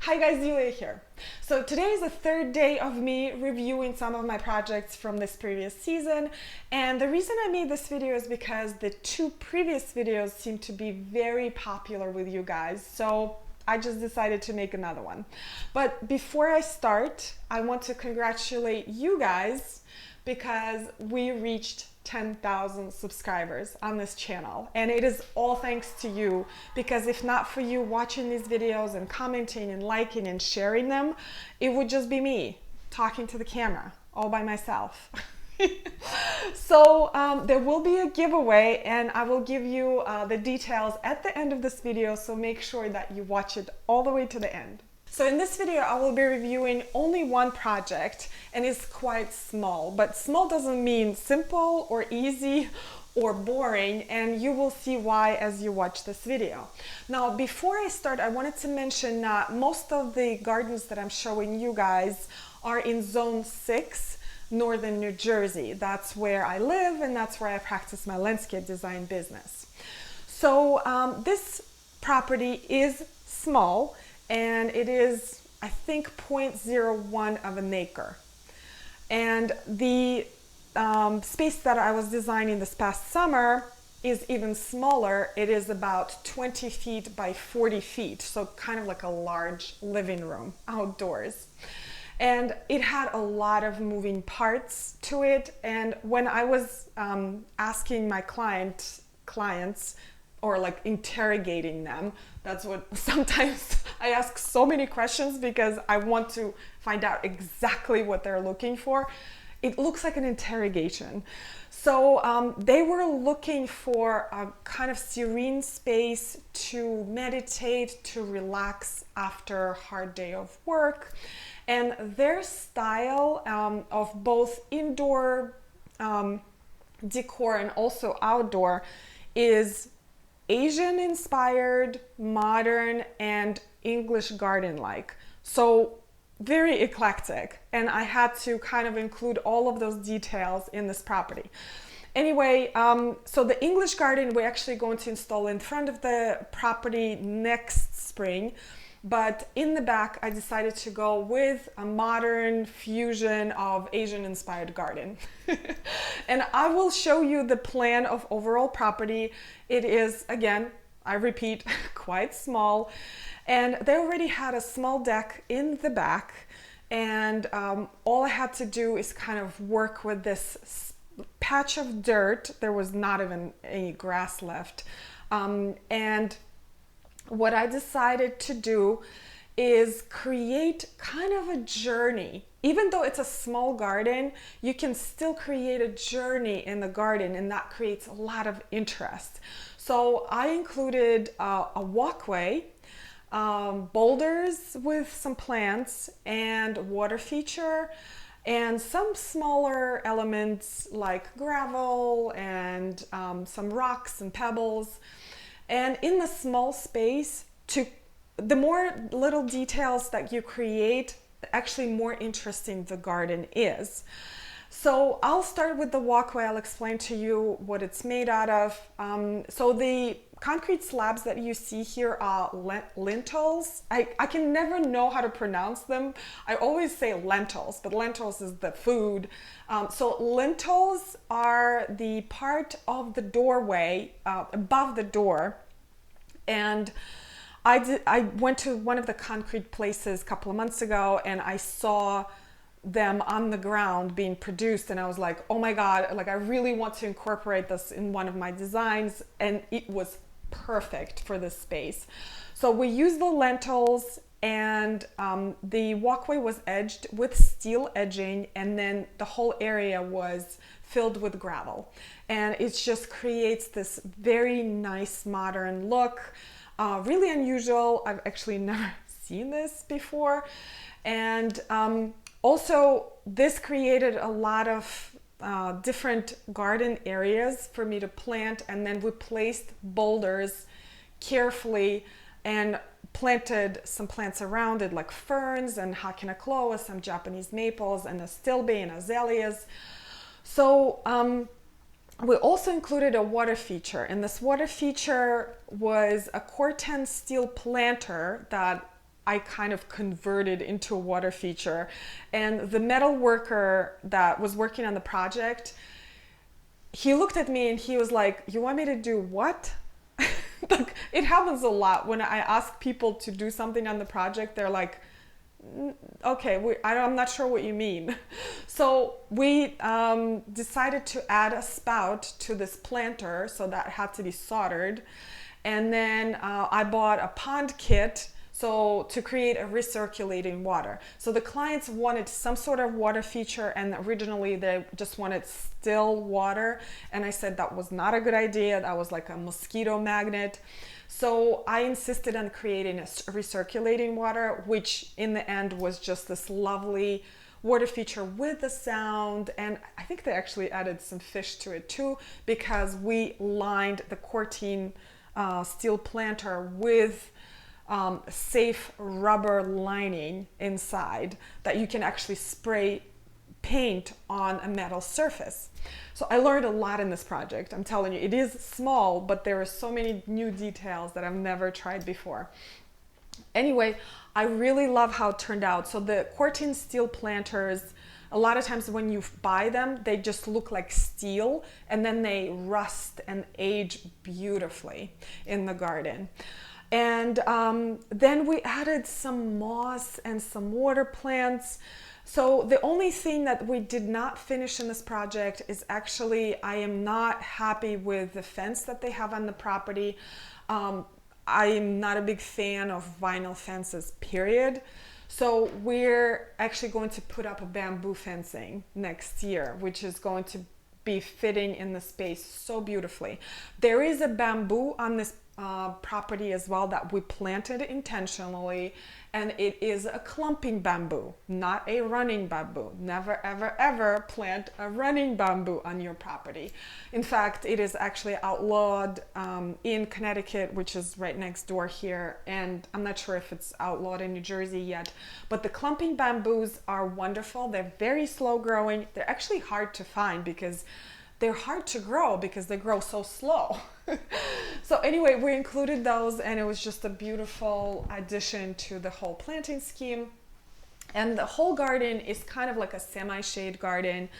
Hi guys, Yulia here. So today is the third day of me reviewing some of my projects from this previous season, and the reason I made this video is because the two previous videos seem to be very popular with you guys, so I just decided to make another one. But before I start, I want to congratulate you guys because we reached 10,000 subscribers on this channel, and it is all thanks to you, because if not for you watching these videos and commenting and liking and sharing them, it would just be me talking to the camera all by myself. So there will be a giveaway, and I will give you the details at the end of this video, so make sure that you watch it all the way to the end. So in this video, I will be reviewing only one project, and it's quite small, but small doesn't mean simple or easy or boring, and you will see why as you watch this video. Now, before I start, I wanted to mention most of the gardens that I'm showing you guys are in Zone 6, Northern New Jersey. That's where I live, and that's where I practice my landscape design business. So this property is small, and it is, I think, 0.01 of an acre. And the space that I was designing this past summer is even smaller. It is about 20 feet by 40 feet, so kind of like a large living room outdoors. And it had a lot of moving parts to it, and when I was asking my clients, or like interrogating them, that's what sometimes I ask so many questions because I want to find out exactly what they're looking for. It looks like an interrogation. So they were looking for a kind of serene space to meditate, to relax after a hard day of work. And their style of both indoor decor and also outdoor is Asian inspired, modern, and English garden-like. So very eclectic, and I had to kind of include all of those details in this property. Anyway, so the English garden we're actually going to install in front of the property next spring, but in the back I decided to go with a modern fusion of Asian inspired garden. And I will show you the plan of overall property. It is, again, I repeat, quite small, and they already had a small deck in the back, and all I had to do is kind of work with this patch of dirt. There was not even any grass left, and what I decided to do is create kind of a journey. Even though it's a small garden, you can still create a journey in the garden, and that creates a lot of interest. So I included a walkway, boulders with some plants, and water feature, and some smaller elements like gravel and some rocks and pebbles. And in the small space, the more little details that you create, actually more interesting the garden is. So I'll start with the walkway. I'll explain to you what it's made out of. So the concrete slabs that you see here are lentils. I can never know how to pronounce them. I always say lentils, but lentils is the food. So lentils are the part of the doorway above the door, and I went to one of the concrete places a couple of months ago, and I saw them on the ground being produced, and I was like, oh my god, like I really want to incorporate this in one of my designs, and it was perfect for this space. So we used the lentils, and the walkway was edged with steel edging, and then the whole area was filled with gravel, and it just creates this very nice modern look. Really unusual. I've actually never seen this before, and also this created a lot of different garden areas for me to plant, and then we placed boulders carefully and planted some plants around it, like ferns and Hakonechloa, some Japanese maples, and astilbe and azaleas. So we also included a water feature, and this water feature was a Corten steel planter that I kind of converted into a water feature. And the metal worker that was working on the project, he looked at me and he was like, "You want me to do what?" Like, it happens a lot when I ask people to do something on the project. They're like, "Okay, I'm not sure what you mean." So we decided to add a spout to this planter, so that had to be soldered. And then I bought a pond kit, so to create a recirculating water. So the clients wanted some sort of water feature, and originally they just wanted still water. And I said that was not a good idea. That was like a mosquito magnet. So I insisted on creating a recirculating water, which in the end was just this lovely water feature with the sound. And I think they actually added some fish to it too, because we lined the cortine steel planter with safe rubber lining inside that you can actually spray paint on a metal surface. So I learned a lot in this project. I'm telling you, it is small, but there are so many new details that I've never tried before. Anyway, I really love how it turned out. So the cortine steel planters, a lot of times when you buy them, they just look like steel, and then they rust and age beautifully in the garden. And then we added some moss and some water plants. So the only thing that we did not finish in this project is actually, I am not happy with the fence that they have on the property. I am not a big fan of vinyl fences, period. So we're actually going to put up a bamboo fencing next year, which is going to be fitting in the space so beautifully. There is a bamboo on this property as well that we planted intentionally, and it is a clumping bamboo, not a running bamboo. Never ever ever plant a running bamboo on your property. In fact, it is actually outlawed in Connecticut, which is right next door here, and I'm not sure if it's outlawed in New Jersey yet, but the clumping bamboos are wonderful. They're very slow growing. They're actually hard to find because they're hard to grow because they grow so slow. So anyway, we included those, and it was just a beautiful addition to the whole planting scheme. And the whole garden is kind of like a semi-shade garden.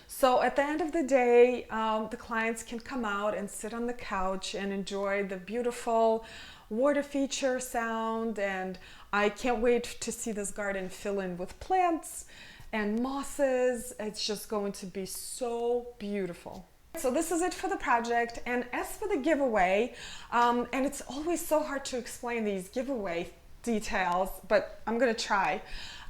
So at the end of the day, the clients can come out and sit on the couch and enjoy the beautiful water feature sound. And I can't wait to see this garden fill in with plants and mosses. It's just going to be so beautiful. So this is it for the project. And as for the giveaway, and it's always so hard to explain these giveaway details, but I'm gonna try.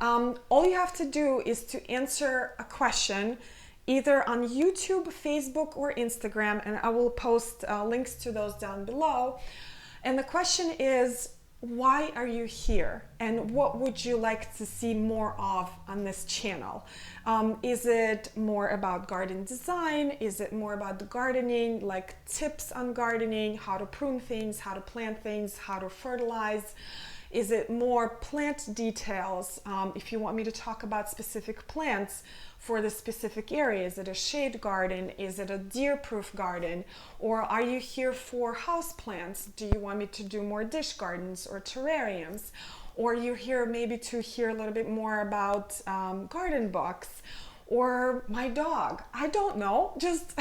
All you have to do is to answer a question either on YouTube, Facebook, or Instagram, and I will post links to those down below. And the question is, why are you here, and what would you like to see more of on this channel? Is it more about garden design? Is it more about the gardening, like tips on gardening, how to prune things, how to plant things, how to fertilize? Is it more plant details? If you want me to talk about specific plants for the specific area, is it a shade garden? Is it a deer-proof garden? Or are you here for house plants? Do you want me to do more dish gardens or terrariums? Or you're here maybe to hear a little bit more about garden books or my dog? I don't know. Just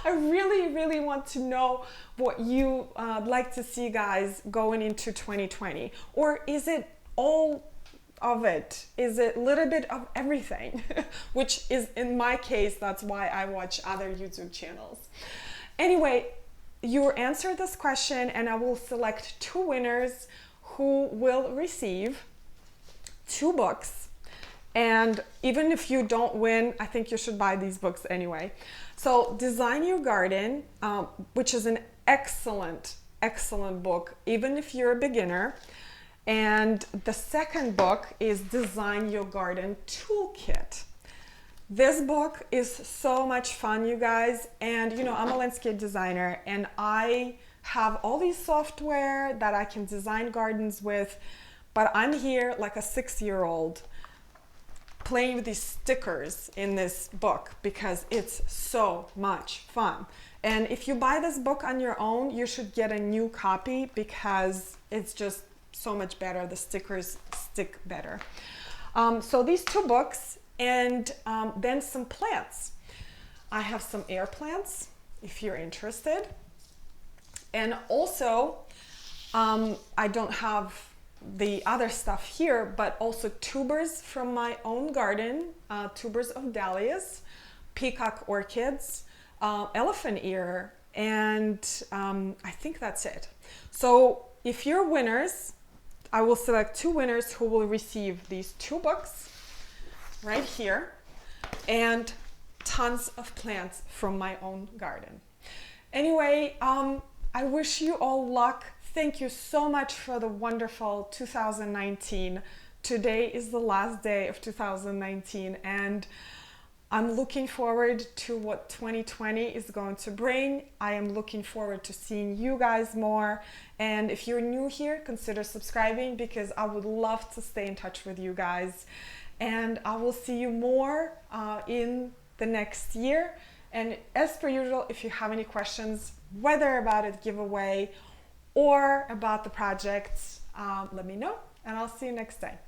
I really want to know what you like to see, guys, going into 2020. Or is it all of it? Is it a little bit of everything? Which is, in my case, that's why I watch other YouTube channels. Anyway, you answer this question and I will select 2 winners who will receive 2 books. And even if you don't win, I think you should buy these books anyway. So Design Your Garden, which is an excellent book, even if you're a beginner. And the second book is Design Your Garden Toolkit. This book is so much fun, you guys. And you know, I'm a landscape designer and I have all these software that I can design gardens with, but I'm here like a 6-year-old playing with these stickers in this book because it's so much fun. And if you buy this book on your own, you should get a new copy because it's just so much better. The stickers stick better. So these 2 books, and then some plants. I have some air plants if you're interested. And also, I don't have the other stuff here, but also tubers from my own garden, tubers of dahlias, peacock orchids, elephant ear, and I think that's it. So if you're winners, I will select 2 winners who will receive these 2 books right here and tons of plants from my own garden. Anyway, I wish you all luck. Thank you so much for the wonderful 2019. Today is the last day of 2019, and I'm looking forward to what 2020 is going to bring. I am looking forward to seeing you guys more. And if you're new here, consider subscribing, because I would love to stay in touch with you guys. And I will see you more in the next year. And as per usual, if you have any questions, whether about a giveaway or about the projects, let me know, and I'll see you next time.